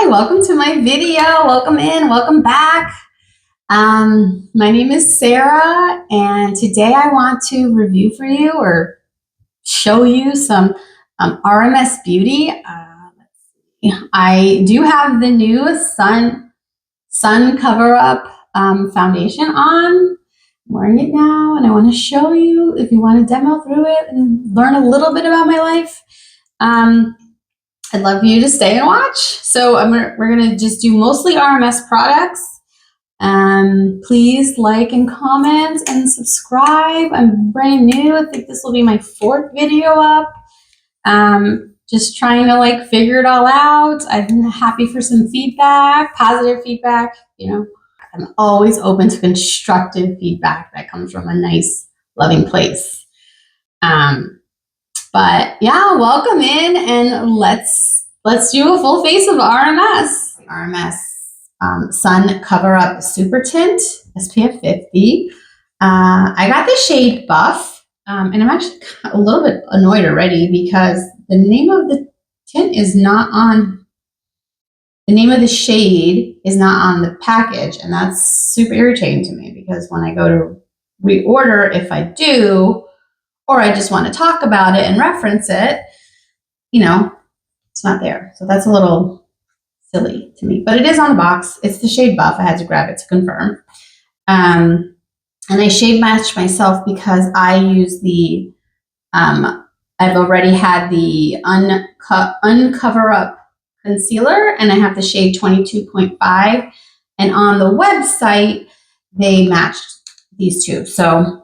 Hi, welcome to my video. Welcome in, welcome back. My name is Sarah, and today I want to review for you or show you some RMS beauty. Let's see. I do have the new Sun Cover Up foundation on. I'm wearing it now, and I want to show you if you want to demo through it and learn a little bit about my life. I'd love for you to stay and watch. So we're going to just do mostly RMS products. Please like and comment and subscribe. I'm brand new. I think this will be my 4th video up. Just trying to figure it all out. I'm happy for some feedback, positive feedback. You know, I'm always open to constructive feedback that comes from a nice, loving place. But yeah, welcome in, and let's do a full face of RMS. RMS Sun Cover Up Super Tint SPF 50. I got the shade Buff, and I'm actually a little bit annoyed already because the name of the tint is not on. The name of the shade is not on the package, and that's super irritating to me because when I go to reorder, if I do, or I just want to talk about it and reference it, you know, it's not there. So that's a little silly to me, but it is on the box. It's the shade Buff. I had to grab it to confirm. And I shade matched myself because I use the, I've already had the Uncover Up concealer, and I have the shade 22.5. And on the website, they matched these two. So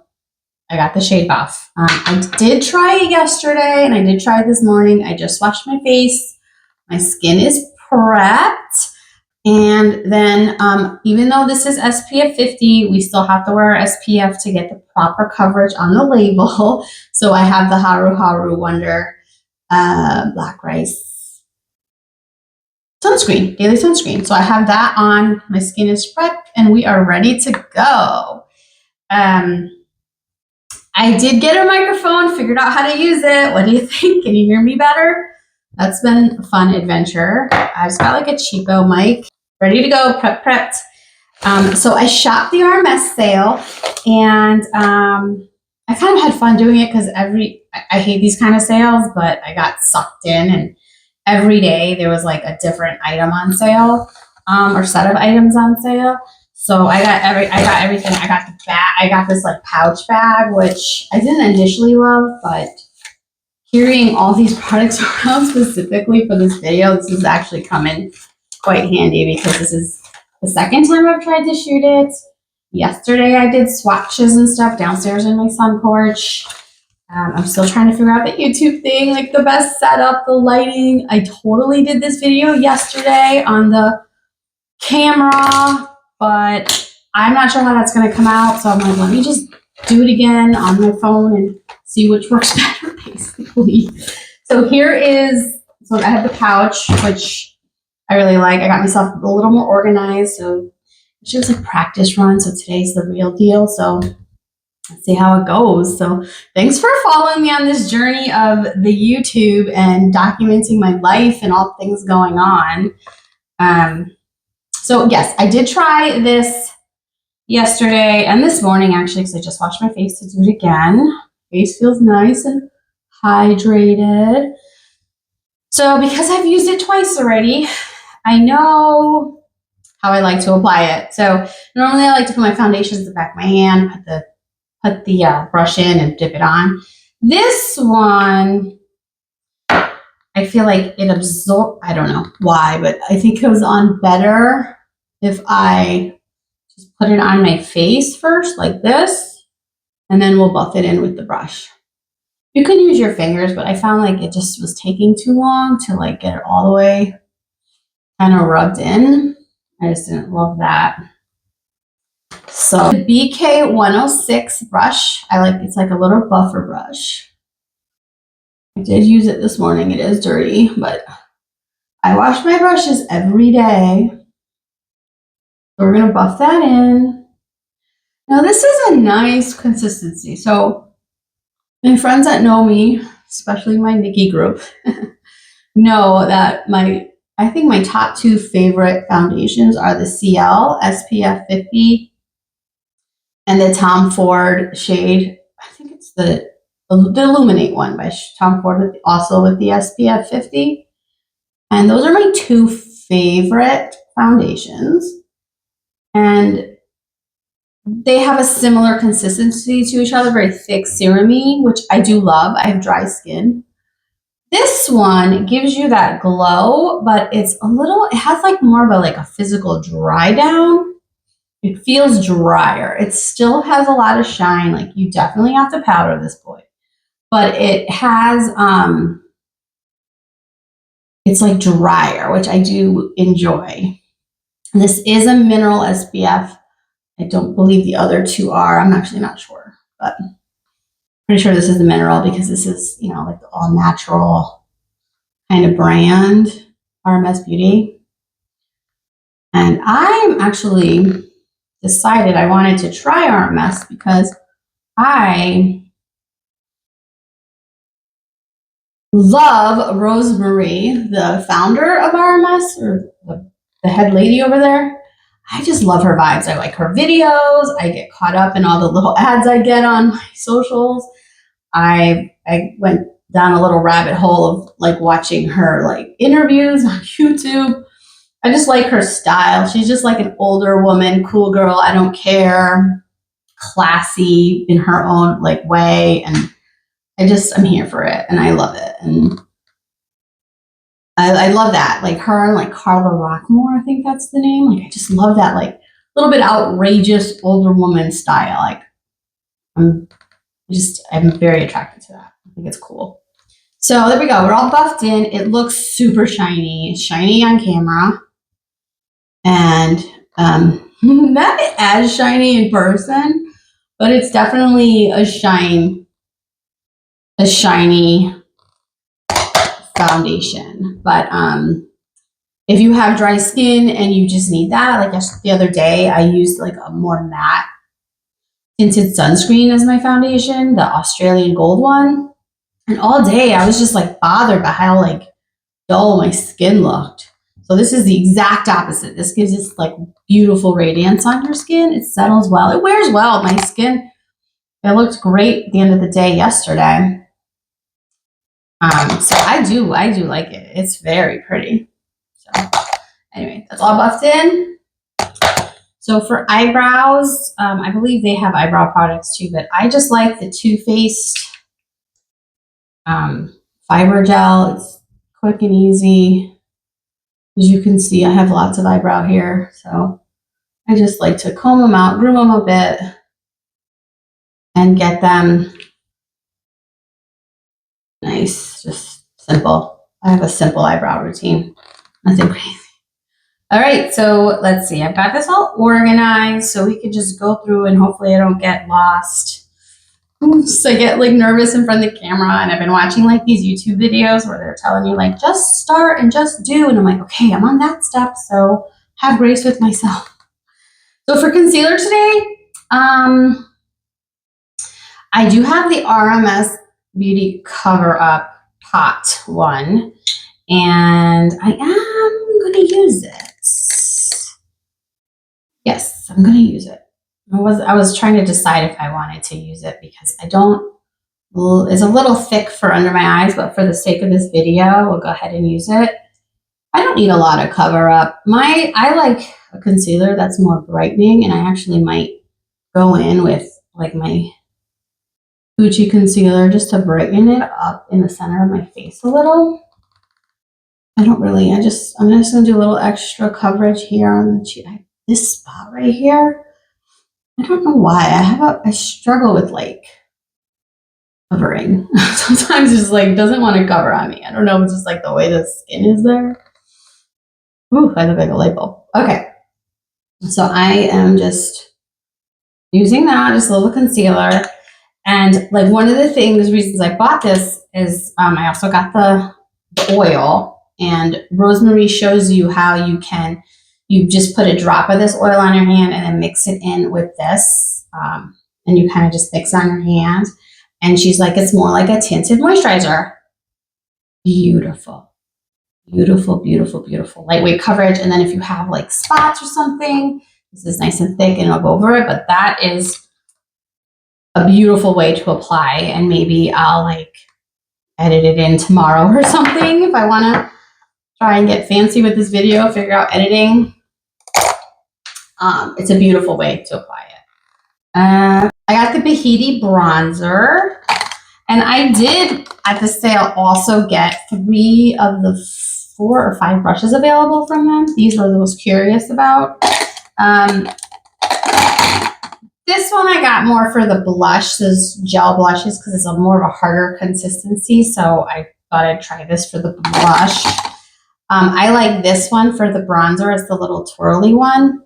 I got the shade Buff. I did try it yesterday, and I did try it this morning. I just washed my face. My skin is prepped. And then even though this is SPF 50, we still have to wear SPF to get the proper coverage on the label. So I have the Haru Haru Wonder Black Rice sunscreen, daily sunscreen. So I have that on. My skin is prepped, and we are ready to go. I did get a microphone, figured out how to use it. What do you think? Can you hear me better? That's been a fun adventure. I just got a cheapo mic, ready to go, prepped. So I shopped the RMS sale, and I kind of had fun doing it because I hate these kind of sales, but I got sucked in, and every day there was a different item on sale, or set of items on sale. So I got everything. I got the bag. I got this pouch bag, which I didn't initially love, but carrying all these products around specifically for this video, this is actually coming quite handy because this is the 2nd time I've tried to shoot it. Yesterday I did swatches and stuff downstairs in my sun porch. I'm still trying to figure out the YouTube thing, the best setup, the lighting. I totally did this video yesterday on the camera, but I'm not sure how that's going to come out. So I'm let me just do it again on my phone and see which works better, basically. So so I have the pouch, which I really like. I got myself a little more organized. So she was a practice run. So today's the real deal. So let's see how it goes. So thanks for following me on this journey of the YouTube and documenting my life and all things going on. So yes, I did try this yesterday and this morning, actually, because I just washed my face to do it again. Face feels nice and hydrated. So because I've used it twice already, I know how I like to apply it. So normally I like to put my foundations in the back of my hand, put the brush in and dip it on. This one, I feel like it absorbs, I don't know why, but I think it goes on better if I just put it on my face first like this, and then we'll buff it in with the brush. You can use your fingers, but I found it just was taking too long to get it all the way kind of rubbed in. I just didn't love that. So the BK 106 brush, it's a little buffer brush. I did use it this morning. It is dirty, but I wash my brushes every day. So we're going to buff that in. Now this is a nice consistency. So my friends that know me, especially my Nikki group, know that I I think my top two favorite foundations are the CL SPF 50 and the Tom Ford shade. I think it's the Illuminate one by Tom Ford, also with the SPF 50. And those are my two favorite foundations. And they have a similar consistency to each other, very thick serum-y, which I do love. I have dry skin. This one gives you that glow, but it has like more of a physical dry down. It feels drier. It still has a lot of shine. Like, you definitely have to powder this boy. But it has, it's like drier, which I do enjoy. This is a mineral SPF. I don't believe the other two are. I'm actually not sure, but pretty sure this is the mineral because this is, like the all natural kind of brand, RMS Beauty. And I'm actually decided I wanted to try RMS because I love Rosemary, the founder of RMS, or the head lady over there. I just love her vibes. I like her videos. I get caught up in all the little ads I get on my socials. I went down a little rabbit hole of watching her interviews on YouTube. I just like her style. She's just like an older woman, cool girl. I don't care, classy in her own way, and I'm here for it, and I love it, and I love that. Her and Carla Rockmore, I think that's the name. I just love that little bit outrageous older woman style. I'm very attracted to that. I think it's cool. So there we go. We're all buffed in. It looks super shiny. It's shiny on camera. And not as shiny in person, but it's definitely a shiny foundation. But if you have dry skin and you just need that, the other day I used a more matte tinted sunscreen as my foundation, the Australian Gold one. And all day I was just bothered by how dull my skin looked. So this is the exact opposite. This gives this beautiful radiance on your skin. It settles well. It wears well. My skin, it looked great at the end of the day yesterday. So I do like it. It's very pretty. So anyway, that's all buffed in. So for eyebrows, I believe they have eyebrow products too, but I just like the Too Faced fiber gel. It's quick and easy. As you can see, I have lots of eyebrow hair, so I just like to comb them out, groom them a bit, and get them nice, just simple. I have a simple eyebrow routine, nothing crazy. All right, so let's see. I've got this all organized, so we can just go through and hopefully I don't get lost. So I get nervous in front of the camera, and I've been watching these YouTube videos where they're telling you just start and just do, and I'm like, okay, I'm on that step, so have grace with myself. So for concealer today, I do have the RMS Beauty Cover Up Pot one, and I am going to use it. Yes, I'm going to use it. I was trying to decide if I wanted to use it because it's a little thick for under my eyes, but for the sake of this video, we'll go ahead and use it. I don't need a lot of cover up. I like a concealer that's more brightening, and I actually might go in with my Gucci concealer just to brighten it up in the center of my face a little. I'm just going to do a little extra coverage here on the cheek. This spot right here. I don't know why. I struggle with covering. Sometimes it just doesn't want to cover on me. I don't know. It's just the way the skin is there. Ooh, I look like a light bulb. Okay. So I am just using that, just a little concealer. And one of the reasons I bought this is I also got the oil, and Rosemary shows you how you just put a drop of this oil on your hand and then mix it in with this. And you kind of just mix it on your hand. And she's like, it's more like a tinted moisturizer. Beautiful. Beautiful, beautiful, beautiful. Lightweight coverage. And then if you have like spots or something, this is nice and thick and it'll go over it. But that is a beautiful way to apply. And maybe I'll like edit it in tomorrow or something if I want to try and get fancy with this video, figure out editing. It's a beautiful way to apply it. I got the Bahiti bronzer. And I did, at the sale, also get 3 of the 4 or 5 brushes available from them. These were the most curious about. This one I got more for the blush, those gel blushes, because it's a more of a harder consistency. So I thought I'd try this for the blush. I like this one for the bronzer. It's the little twirly one.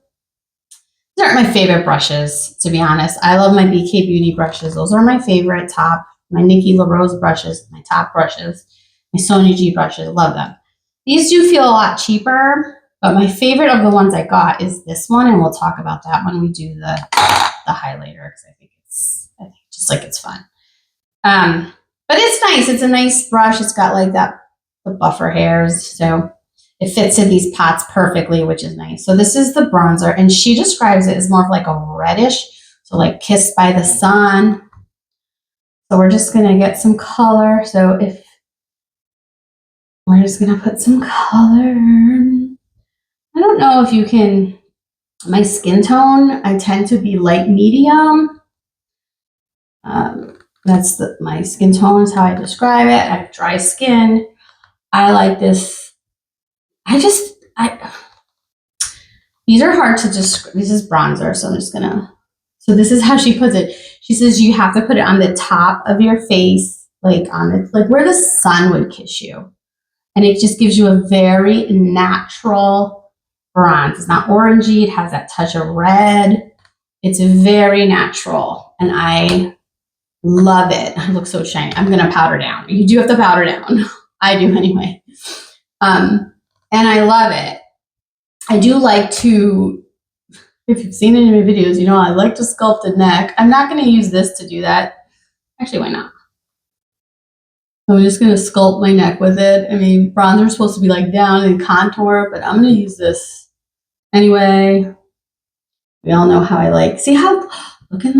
These aren't my favorite brushes, to be honest. I love my BK Beauty brushes. Those are my favorite top. My Nikki LaRose brushes, my top brushes, my Sonia G brushes, love them. These do feel a lot cheaper, but my favorite of the ones I got is this one, and we'll talk about that when we do the highlighter, because I think just like it's fun. But it's nice. It's a nice brush. It's got like the buffer hairs, so it fits in these pots perfectly, which is nice. So this is the bronzer, and she describes it as more of like a reddish, so like kissed by the sun. So we're just going to get some color. So we're just going to put some color. I don't know if you can, my skin tone, I tend to be light medium. That's my skin tone is how I describe it. I have dry skin. I like this. These are hard to describe. This is bronzer. So I'm just going to, so this is how she puts it. She says you have to put it on the top of your face, like like where the sun would kiss you. And it just gives you a very natural bronze. It's not orangey. It has that touch of red. It's very natural. And I love it. I look so shiny. I'm going to powder down. You do have to powder down. I do anyway. And I love it. I do like to, if you've seen any of my videos, you know I like to sculpt the neck. I'm not going to use this to do that. Actually, why not? I'm just going to sculpt my neck with it. I mean, bronzer is supposed to be like down and contour, but I'm going to use this anyway. We all know how I like. See how, look at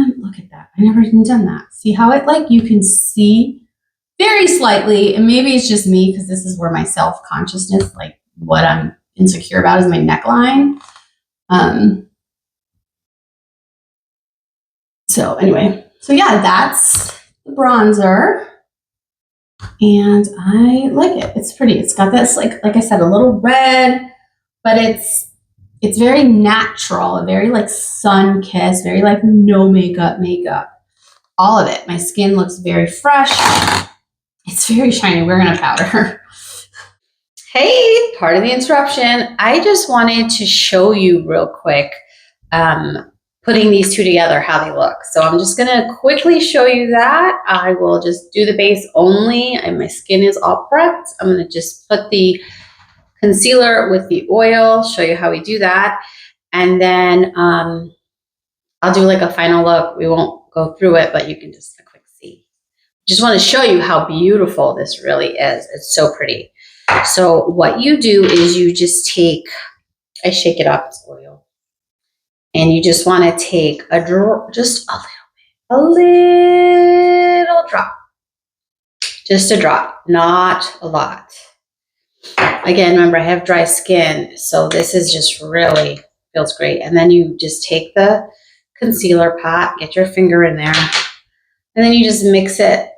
that. I never even done that. See how it like, you can see very slightly, and maybe it's just me because this is where my self-consciousness, like what I'm insecure about is my neckline. So anyway, so yeah, that's the bronzer. And I like it. It's pretty. It's got this, like I said, a little red, but it's very natural, very like sun kissed, very like no makeup. All of it. My skin looks very fresh. It's very shiny. We're going to powder. Hey, part of the interruption. I just wanted to show you real quick, putting these two together, how they look. So I'm just going to quickly show you that. I will just do the base only, and my skin is all prepped. I'm going to just put the concealer with the oil, show you how we do that. And then I'll do like a final look. We won't go through it, but you can just quick see. Just want to show you how beautiful this really is. It's so pretty. So what you do is you just take, I shake it up, it's oil. And you just want to take just a little drop, just a drop, not a lot. Again, remember I have dry skin, so this is just really feels great. And then you just take the concealer pot, get your finger in there, and then you just mix it,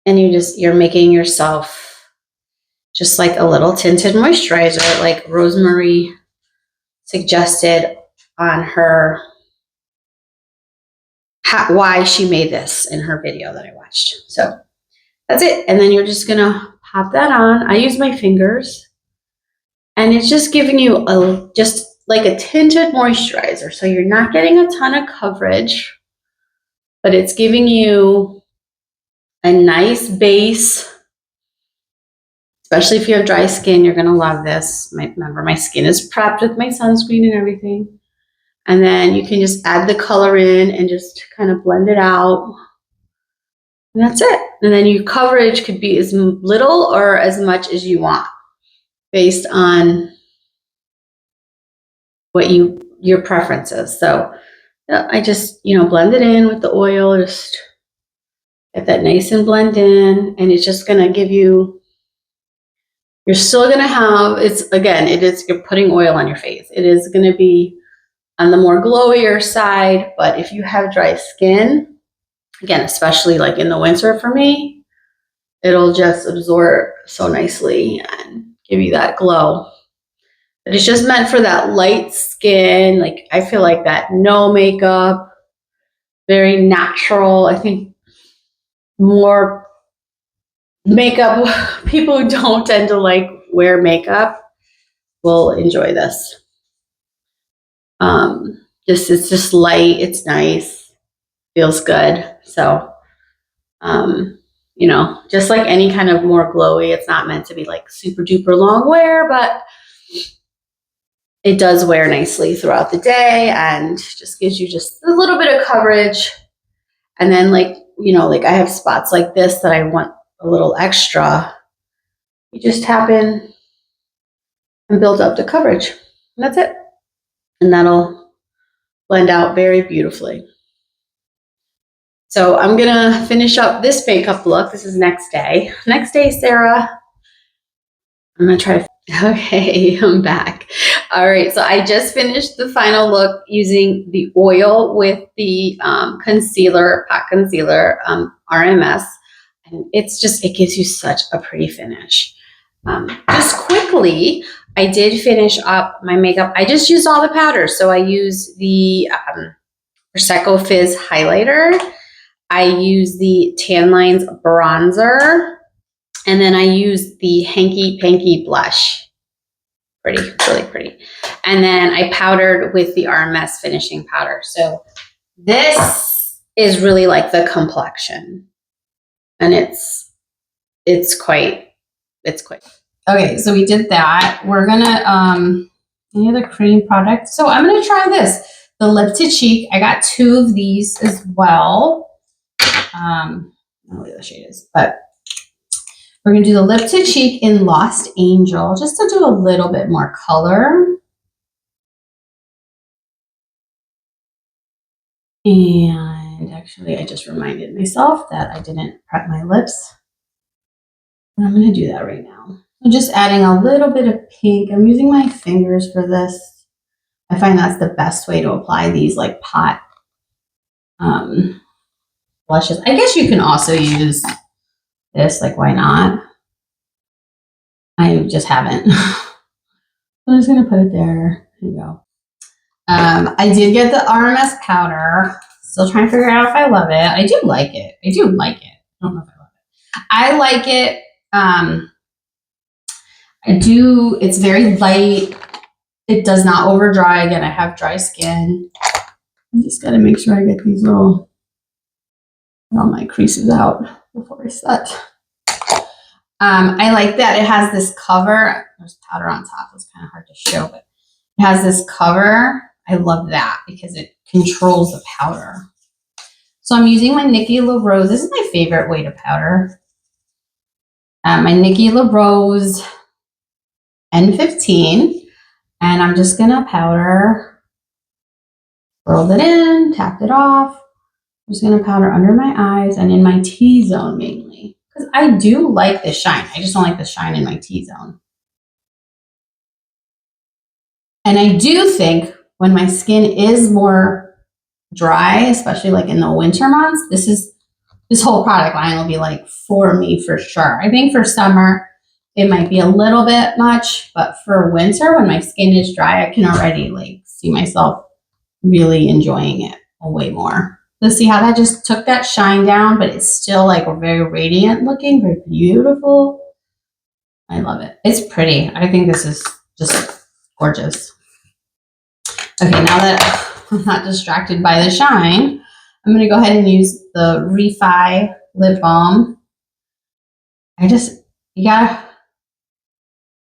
and you're making yourself just like a little tinted moisturizer, like Rosemary suggested on her why she made this in her video that I watched. So that's it. And then you're just gonna pop that on. I use my fingers, and it's just giving you just like a tinted moisturizer. So you're not getting a ton of coverage, but it's giving you a nice base. Especially if you have dry skin, you're gonna love this. Remember, my skin is prepped with my sunscreen and everything. And then you can just add the color in and just kind of blend it out. And that's it. And then your coverage could be as little or as much as you want. based on what your preferences. So I just, blend it in with the oil, just get that nice and blend in, and it's just going to give you, you're still going to have, you're putting oil on your face. It is going to be on the more glowier side, but if you have dry skin, again, especially like in the winter for me, it'll just absorb so nicely and give you that glow. But it's just meant for that light skin. Like, I feel like that no makeup, very natural. I think more makeup, people who don't tend to like wear makeup will enjoy this. It's just light, it's nice, feels good. So, just like any kind of more glowy, it's not meant to be like super duper long wear, but it does wear nicely throughout the day and just gives you just a little bit of coverage. And then like I have spots like this that I want a little extra. You just tap in and build up the coverage. And that's it. And that'll blend out very beautifully. So I'm going to finish up this makeup look. This is next day. Next day, Sarah. I'm going to try to... Okay, I'm back. All right, so I just finished the final look using the oil with the concealer, pot concealer, RMS. And it gives you such a pretty finish. Just quickly, I did finish up my makeup. I just used all the powders. So I used the Prosecco Fizz highlighter. I used the Tan Lines bronzer. And then I used the Hanky Panky blush. Pretty, really pretty. And then I powdered with the RMS finishing powder. So this is really like the complexion. And it's quite. Okay, so we did that. We're gonna, any other cream product? So I'm gonna try this. The Lip to Cheek. I got 2 of these as well. I don't know what the shade is, but we're going to do the Lip to Cheek in Lost Angel, just to do a little bit more color. And actually, I just reminded myself that I didn't prep my lips. And I'm going to do that right now. I'm just adding a little bit of pink. I'm using my fingers for this. I find that's the best way to apply these like pot blushes. I guess you can also use this, like why not? I just haven't. I'm just going to put it there. There you go. I did get the RMS powder. Still trying to figure out if I love it. I do like it. I don't know if I love it. I like it. I do. It's very light. It does not over dry. Again, I have dry skin. I just got to make sure I get these all my creases out before I set. I like that it has this cover. There's powder on top. It's kind of hard to show, but it has this cover. I love that because it controls the powder. So I'm using my Nikki LaRose. This is my favorite way to powder. My Nikki LaRose N15. And I'm just going to powder. Rolled it in, tapped it off. I'm just going to powder under my eyes and in my T-zone mainly. Because I do like the shine. I just don't like the shine in my T-zone. And I do think when my skin is more dry, especially like in the winter months, this whole product line will be like for me for sure. I think for summer, it might be a little bit much, but for winter, when my skin is dry, I can already like see myself really enjoying it way more. Let's see how that just took that shine down, but it's still like very radiant looking, very beautiful. I love it. It's pretty. I think this is just gorgeous. Okay, now that I'm not distracted by the shine, I'm going to go ahead and use the Refi Lip Balm. You got to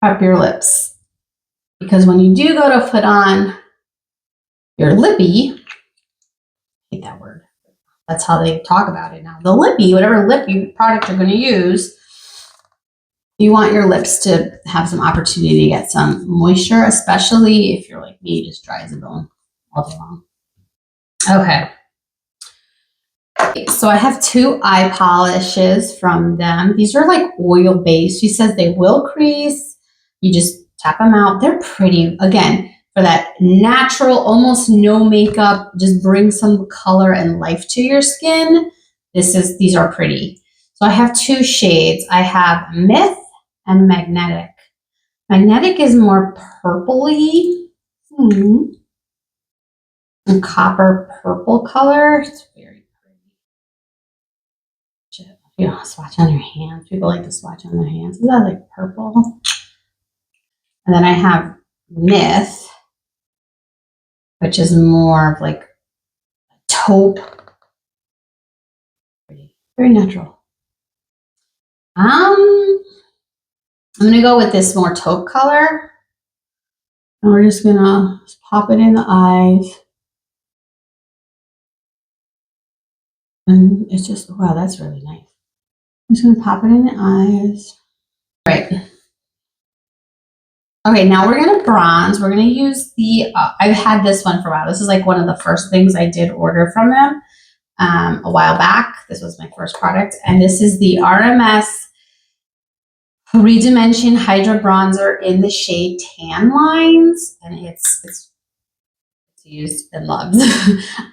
prep your lips. Because when you do go to put on your lippy, I hate that word. That's how they talk about it now. The lippy, whatever lippy product you're going to use, You want your lips to have some opportunity to get some moisture, especially if you're like me, just dry as a bone all day long. Okay. So I have 2 eye polishes from them. These are like oil based. She says they will crease. You just tap them out. They're pretty. Again, for that natural, almost no makeup, just bring some color and life to your skin. These are pretty. So I have 2 shades. I have Myth and Magnetic. Magnetic is more purpley. And copper purple color. It's very pretty. You know, swatch on your hands. People like to swatch on their hands. Is that like purple? And then I have Myth, which is more of like taupe. Very natural. I'm gonna go with this more taupe color. And we're just gonna pop it in the eyes. And it's just, wow, that's really nice. I'm just gonna pop it in the eyes. Right. Okay, now we're gonna bronze. We're gonna use the, I've had this one for a while. This is like one of the first things I did order from them a while back. This was my first product. And this is the RMS Redimension Hydra Bronzer in the shade Tan Lines. And it's used and loved.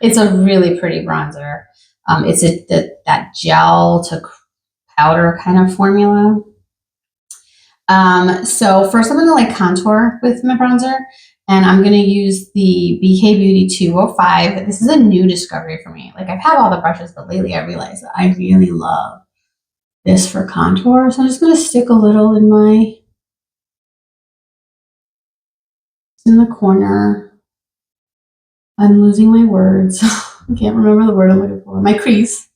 It's a really pretty bronzer. It's that gel to powder kind of formula. So first I'm going to like contour with my bronzer, and I'm going to use the BK Beauty 205. This is a new discovery for me. Like I've had all the brushes, but lately I realized that I really love this for contour. So I'm just going to stick a little in the corner. I'm losing my words. I can't remember the word I'm looking for. My crease.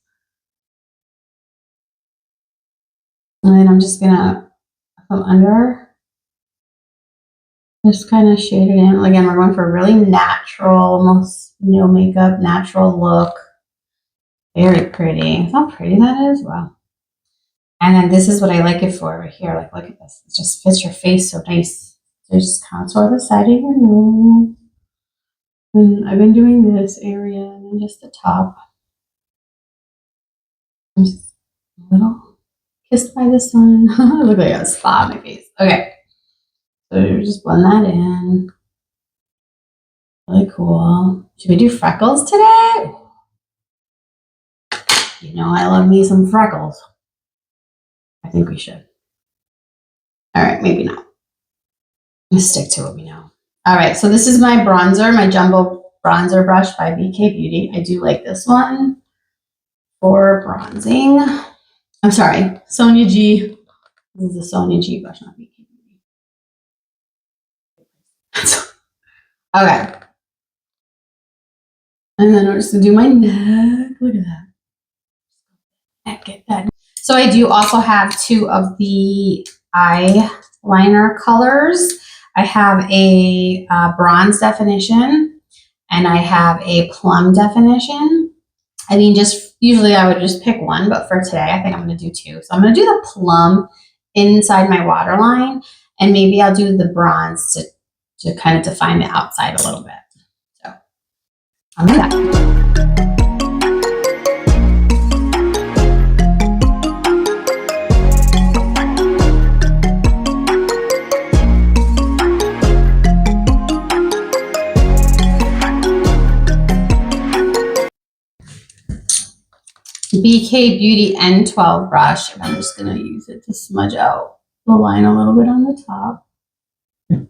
And then I'm just going to come under. Just kind of shade it in. Again, we're going for a really natural, almost no makeup, natural look. Very pretty. How pretty that is. Wow. And then this is what I like it for right here. Like, look at this. It just fits your face so nice. So just contour the side of your nose. And I've been doing this area and then just the top. I'm just a little kissed by the sun. I look like a spa on my face. Okay. So you just blend that in. Really cool. Should we do freckles today? You know, I love me some freckles. I think we should. All right, maybe not. Let's stick to what we know. All right, so this is my bronzer, my jumbo bronzer brush by BK Beauty. I do like this one for bronzing. I'm sorry, Sonia G. This is a Sonia G brush, not BK Beauty. Okay. And then I'm just gonna do my neck. Look at that. Neck, get that. So I do also have 2 of the eyeliner colors. I have a bronze definition and I have a plum definition. I mean, just usually I would just pick one, but for today, I think I'm going to do 2. So I'm going to do the plum inside my waterline, and maybe I'll do the bronze to kind of define the outside a little bit. So I'll do that. BK Beauty N12 brush. I'm just going to use it to smudge out the line a little bit on the top. And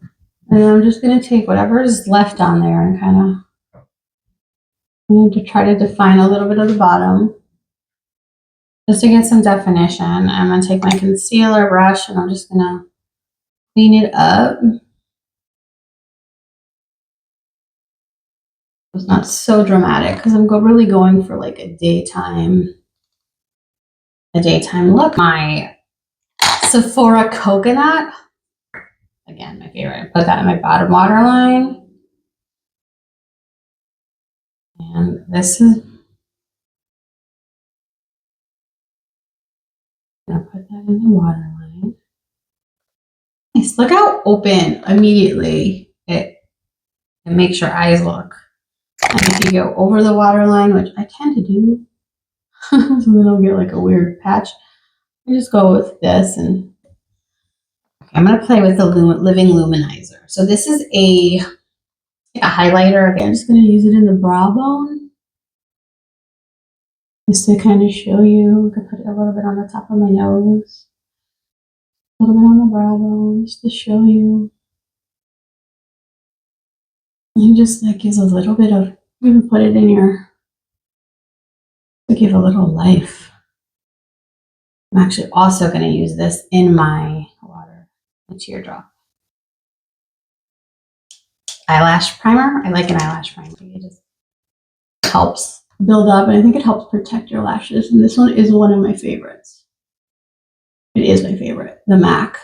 I'm just going to take whatever is left on there and kind of to try to define a little bit of the bottom. Just to get some definition. I'm going to take my concealer brush and I'm just going to clean it up. It's not so dramatic because I'm really going for like a daytime look. My Sephora Coconut, again, my favorite. I put that in my bottom waterline. And this is, I'm gonna put that in the waterline. Nice. Look how open immediately it makes your eyes look. And if you go over the waterline, which I tend to do, so they don't get like a weird patch, I just go with this. And okay, I'm going to play with the Living Luminizer. So this is a highlighter. Okay, I'm just going to use it in the brow bone. Just to kind of show you. I could put it a little bit on the top of my nose. A little bit on the brow bone, just to show you. And just that gives a little bit of, you can put it in your, to give a little life. I'm actually also going to use this in my water, a teardrop. Eyelash primer. I like an eyelash primer. It just helps build up, and I think it helps protect your lashes. And this one is one of my favorites. It is my favorite, the MAC.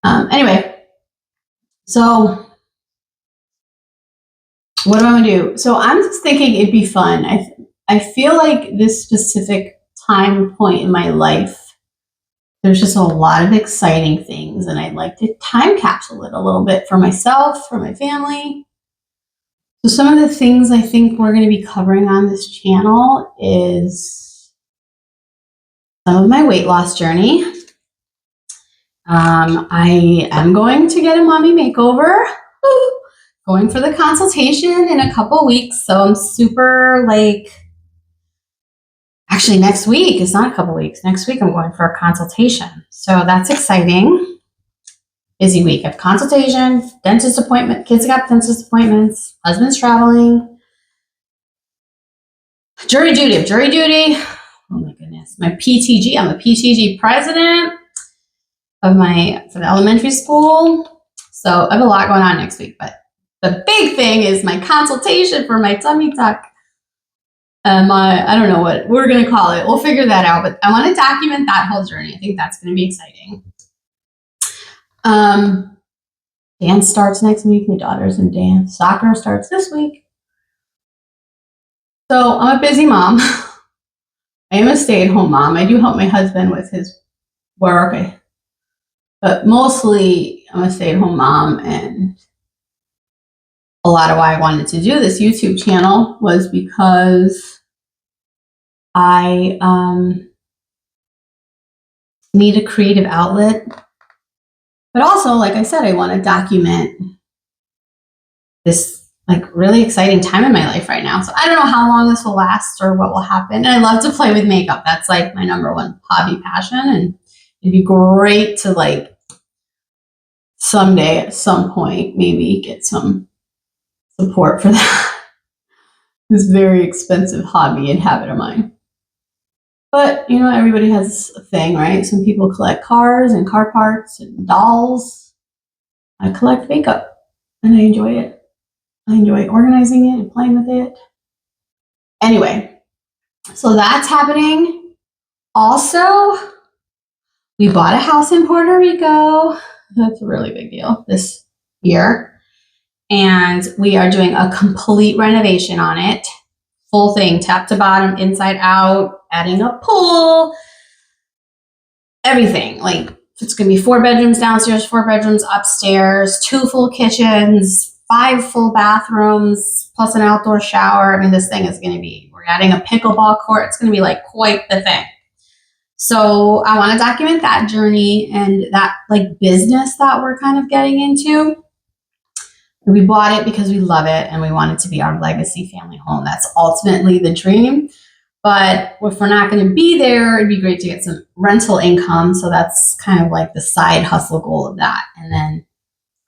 Anyway, so what do I want to do? So I'm just thinking it'd be fun. I feel like this specific time point in my life, there's just a lot of exciting things, and I'd like to time capsule it a little bit for myself, for my family. So some of the things I think we're going to be covering on this channel is some of my weight loss journey. I am going to get a mommy makeover. Going for the consultation in a couple weeks. So I'm super actually next week, it's not a couple weeks. Next week I'm going for a consultation. So that's exciting. Busy week. I have consultation, dentist appointment, kids got dentist appointments, husband's traveling. Jury duty. Oh my goodness. My PTG, I'm a PTG president for the elementary school. So I have a lot going on next week, but the big thing is my consultation for my tummy tuck. I don't know what we're going to call it. We'll figure that out, but I want to document that whole journey. I think that's going to be exciting. Dance starts next week. My daughter's in dance. Soccer starts this week. So I'm a busy mom. I am a stay-at-home mom. I do help my husband with his work, but mostly I'm a stay-at-home mom, and a lot of why I wanted to do this YouTube channel was because I need a creative outlet, but also, like I said, I want to document this really exciting time in my life right now. So I don't know how long this will last or what will happen. And I love to play with makeup. That's like my number one hobby passion, and it'd be great to someday at some point maybe get some support for that. This very expensive hobby and habit of mine. But, everybody has a thing, right? Some people collect cars and car parts and dolls. I collect makeup, and I enjoy it. I enjoy organizing it and playing with it. Anyway, so that's happening. Also, we bought a house in Puerto Rico. That's a really big deal this year. And we are doing a complete renovation on it. Full thing, top to bottom, inside out, adding a pool, everything. It's going to be 4 bedrooms downstairs, 4 bedrooms upstairs, 2 full kitchens, 5 full bathrooms, plus an outdoor shower. I mean, this thing is going to be, we're adding a pickleball court. It's going to be quite the thing. So I want to document that journey and that business that we're kind of getting into. We bought it because we love it and we want it to be our legacy family home. That's ultimately the dream. But if we're not going to be there, it'd be great to get some rental income. So that's kind of the side hustle goal of that. And then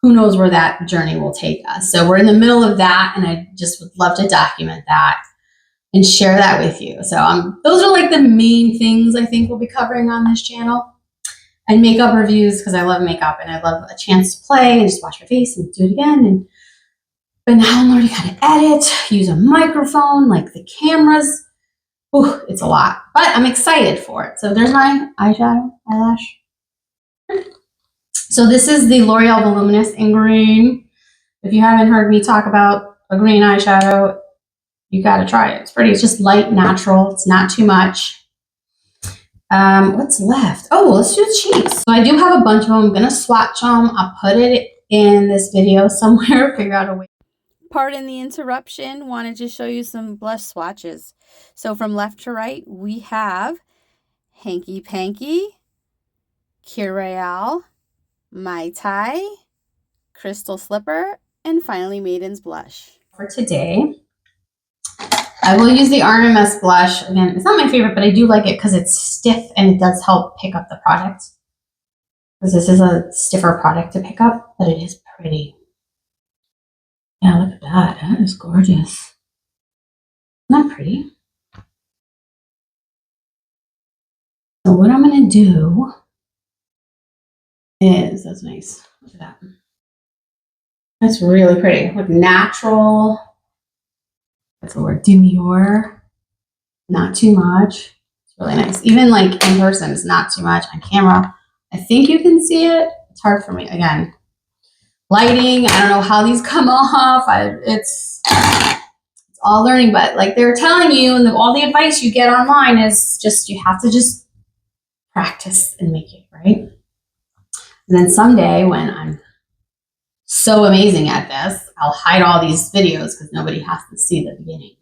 who knows where that journey will take us. So we're in the middle of that, and I just would love to document that and share that with you. So those are the main things I think we'll be covering on this channel. And makeup reviews, because I love makeup and I love a chance to play and just wash my face and do it again. But now I'm learning how to edit, use a microphone, the cameras. Ooh, it's a lot, but I'm excited for it. So there's my eyelash. So this is the L'Oreal Voluminous in green. If you haven't heard me talk about a green eyeshadow, you got to try it. It's pretty. It's just light, natural. It's not too much. What's left? Oh, let's do cheeks. So I do have a bunch of them. I'm gonna swatch them. I'll put it in this video somewhere, figure out a way. Pardon the interruption, wanted to show you some blush swatches. So from left to right, we have Hanky Panky, Curael, Mai Tai, Crystal Slipper, and finally Maiden's Blush. For today, I will use the RMS blush. Again, it's not my favorite, but I do like it because it's stiff and it does help pick up the product. Because this is a stiffer product to pick up, but it is pretty. Yeah, look at that. That is gorgeous. Isn't that pretty? So what I'm going to do is, that's nice. Look at that. That's really pretty. Like natural. That's the word. Demure. Not too much. It's really nice. Even like in person, it's not too much. On camera, I think you can see it. It's hard for me. Again, lighting. I don't know how these come off. It's all learning, but like they're telling you, and all the advice you get online is just you have to just practice and make it, right? And then someday when I'm so amazing at this, I'll hide all these videos because nobody has to see the beginnings.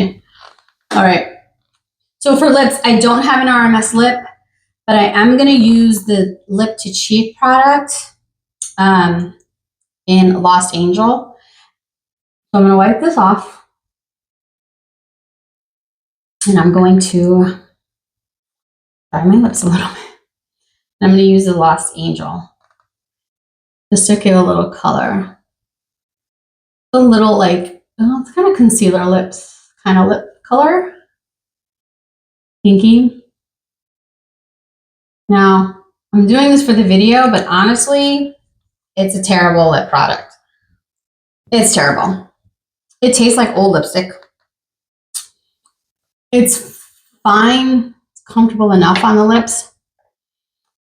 Okay. All right. So for lips, I don't have an RMS lip, but I am going to use the lip to cheek product in Lost Angel. So I'm going to wipe this off. And I'm going to dry my lips a little bit. I'm going to use the Lost Angel just to give a little color. A little like, oh, it's kind of concealer lips kind of lip color. Pinky. Now, I'm doing this for the video, but honestly, it's a terrible lip product. It's terrible. It tastes like old lipstick. It's fine. It's comfortable enough on the lips.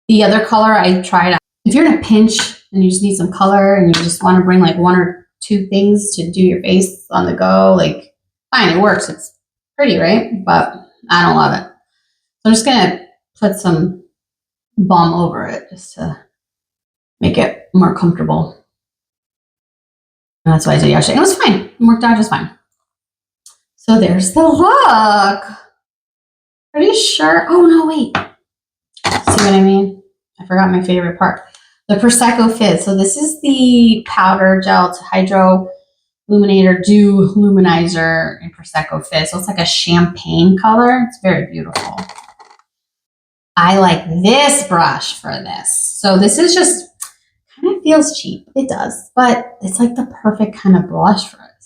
The other color I tried, if you're in a pinch and you just need some color and you just want to bring like 1 or 2 things to do your face on the go, like fine, it works. It's pretty, right? But I don't love it. So I'm just going to put some balm over it just to make it more comfortable. And that's what I did yesterday. It was fine. It worked out just fine. So there's the look. Pretty sure. Oh, no, wait. See what I mean? I forgot my favorite part. The Prosecco Fizz. So this is the powder gel to hydro illuminator dew luminizer in Prosecco Fizz. So it's like a champagne color. It's very beautiful. I like this brush for this. So this is just kind of feels cheap. It does, but it's like the perfect kind of blush for it.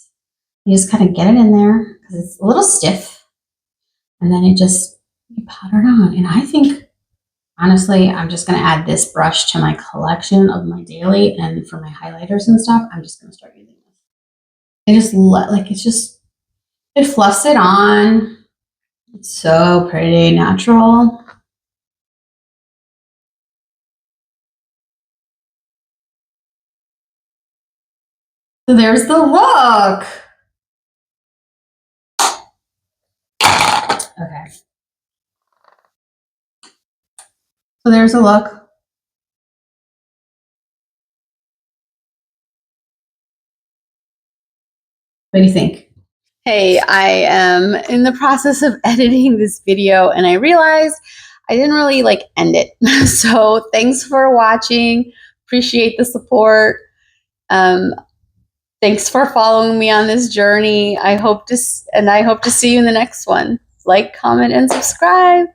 You just kind of get it in there because it's a little stiff, and then you powder it on. And I think, honestly, I'm just going to add this brush to my collection of my daily, and for my highlighters and stuff, I'm just going to start using this. I just it fluffs it on. It's so pretty, natural. So there's the look. Okay. So there's a look. What do you think? Hey, I am in the process of editing this video and I realized I didn't really end it. So thanks for watching. Appreciate the support. Thanks for following me on this journey. I hope to see you in the next one. Like, comment, and subscribe.